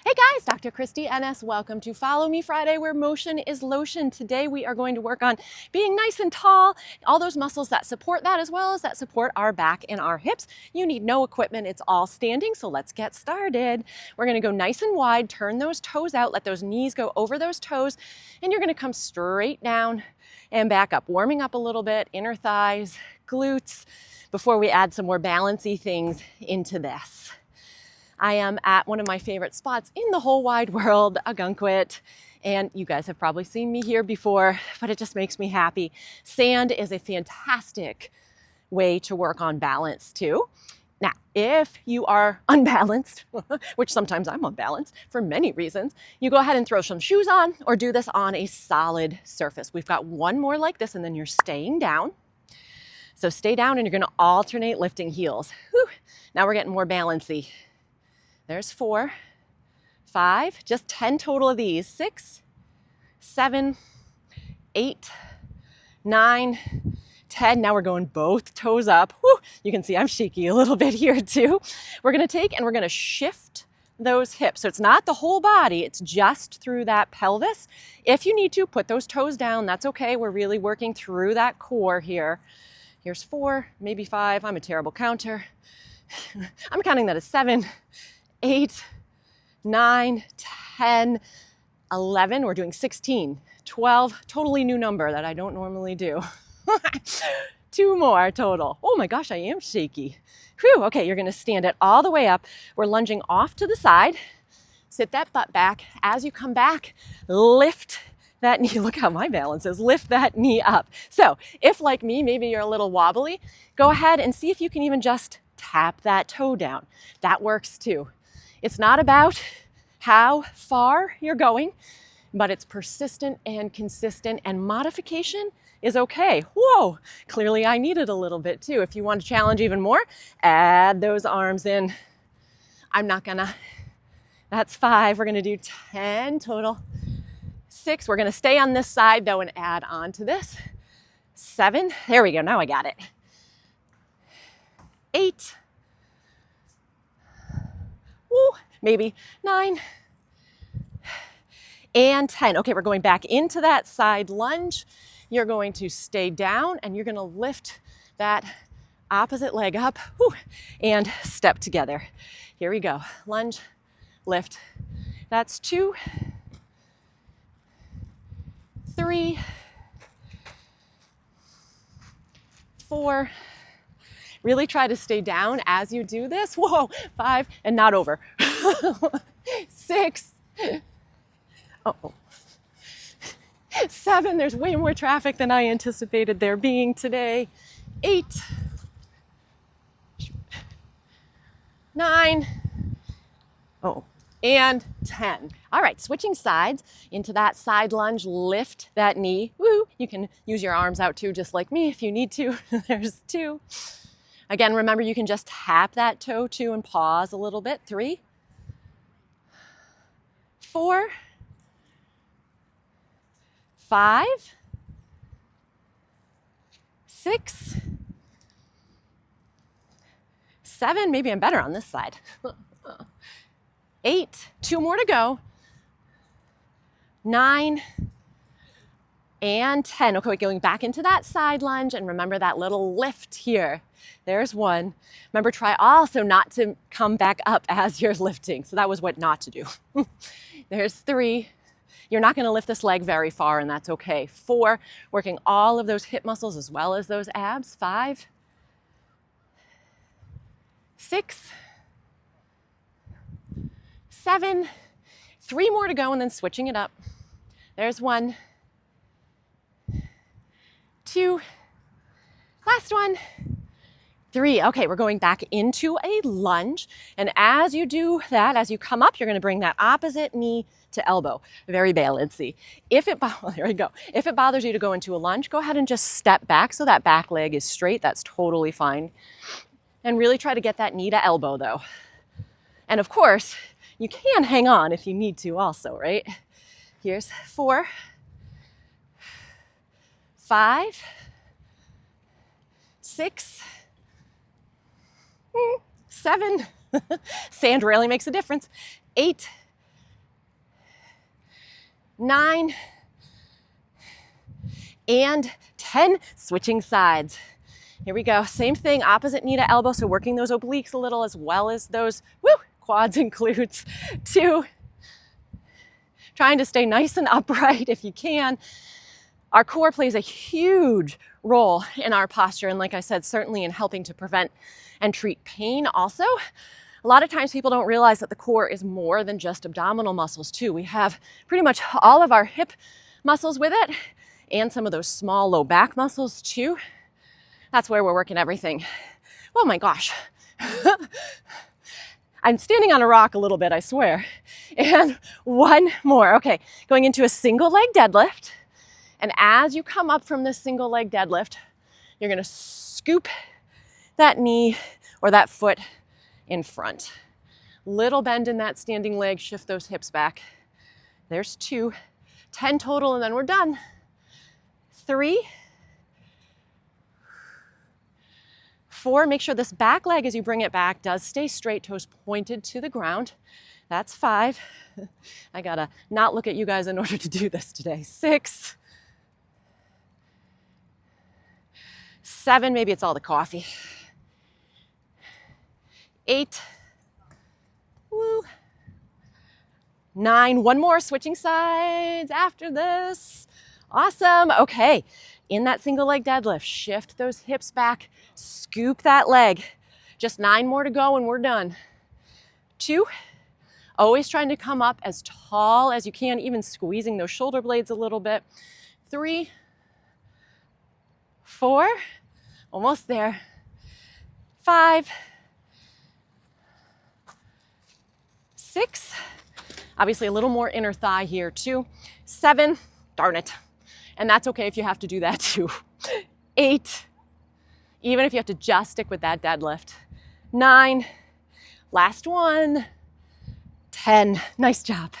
Hey guys, Dr. Christy NS. Welcome to Follow Me Friday, where motion is lotion. Today we are going to work on being nice and tall, all those muscles that support that as well as that support our back and our hips. You need no equipment, it's all standing, so let's get started. We're gonna go nice and wide, turn those toes out, let those knees go over those toes, and you're gonna come straight down and back up, warming up a little bit, inner thighs, glutes, before we add some more balancy things into this. I am at one of my favorite spots in the whole wide world, Ogunquit, and you guys have probably seen me here before, but it just makes me happy. Sand is a fantastic way to work on balance too. Now, if you are unbalanced, which sometimes I'm unbalanced for many reasons, you go ahead and throw some shoes on or do this on a solid surface. We've got one more like this and then you're staying down. So stay down and you're gonna alternate lifting heels. Whew. Now we're getting more balancy. There's 4, 5, just 10 total of these. 6, 7, 8, 9, 10. Now we're going both toes up. Whew. You can see I'm shaky a little bit here too. We're gonna take and we're gonna shift those hips. So it's not the whole body, it's just through that pelvis. If you need to, put those toes down, that's okay. We're really working through that core here. Here's 4, maybe 5. I'm a terrible counter. I'm counting that as 7, 8, 9, 10, 11, we're doing 16, 12, totally new number that I don't normally do. 2 more total. Oh my gosh, I am shaky. Whew, okay, you're gonna stand it all the way up. We're lunging off to the side. Sit that butt back. As you come back, lift that knee. Look how my balance is. Lift that knee up. So if like me, maybe you're a little wobbly, go ahead and see if you can even just tap that toe down. That works too. It's not about how far you're going, but it's persistent and consistent, and modification is okay. Whoa, clearly I needed a little bit too. If you want to challenge even more, add those arms in. I'm not gonna, that's 5. We're gonna do 10 total. 6, we're gonna stay on this side though and add on to this. 7, there we go, now I got it. 8, maybe 9 and 10. Okay, we're going back into that side lunge. You're going to stay down and you're going to lift that opposite leg up and step together. Here we go. Lunge, lift. That's 2, 3, 4. Really try to stay down as you do this. Whoa, 5, and not over. 6. 7, there's way more traffic than I anticipated there being today. 8. 9. And 10. All right, switching sides into that side lunge, lift that knee. Woo! You can use your arms out too, just like me if you need to. There's 2. Again, remember you can just tap that toe too and pause a little bit. 3, 4, 5, 6, 7, maybe I'm better on this side. 8, 2 more to go. 9 and 10. Okay, going back into that side lunge, and remember that little lift here. There's 1. Remember, try also not to come back up as you're lifting. So that was what not to do. There's 3. You're not going to lift this leg very far, and that's okay. 4, working all of those hip muscles as well as those abs. 5, 6, 7, 3 more to go, and then switching it up. There's 1, 2, last 1, 3. Okay, we're going back into a lunge. And as you do that, as you come up, you're going to bring that opposite knee to elbow. Very balancy. There we go. If it bothers you to go into a lunge, go ahead and just step back so that back leg is straight. That's totally fine. And really try to get that knee to elbow though. And of course, you can hang on if you need to also, right? Here's 4, 5, 6, 7. Sand rarely makes a difference. 8, 9, and 10. Switching sides. Here we go. Same thing, opposite knee to elbow, so working those obliques a little as well as those quads and glutes. 2. Trying to stay nice and upright if you can. Our core plays a huge role in our posture, and like I said, certainly in helping to prevent and treat pain also. A lot of times people don't realize that the core is more than just abdominal muscles too. We have pretty much all of our hip muscles with it, and some of those small low back muscles too. That's where we're working everything. Oh my gosh. I'm standing on a rock a little bit, I swear. And one more. Okay, going into a single leg deadlift. And as you come up from this single leg deadlift, you're gonna scoop that knee or that foot in front. Little bend in that standing leg, shift those hips back. There's 2, 10 total, and then we're done. 3, 4, make sure this back leg as you bring it back does stay straight, toes pointed to the ground. That's 5. I gotta not look at you guys in order to do this today. 6, 7, maybe it's all the coffee. 8, 9, one more, switching sides after this. Awesome. Okay, in that single leg deadlift, shift those hips back, scoop that leg. Just 9 more to go and we're done. 2, always trying to come up as tall as you can, even squeezing those shoulder blades a little bit. 3, 4, almost there. 5, 6, obviously a little more inner thigh here too. 7, darn it. And that's okay if you have to do that too. 8, even if you have to just stick with that deadlift. 9, last one. 10, nice job.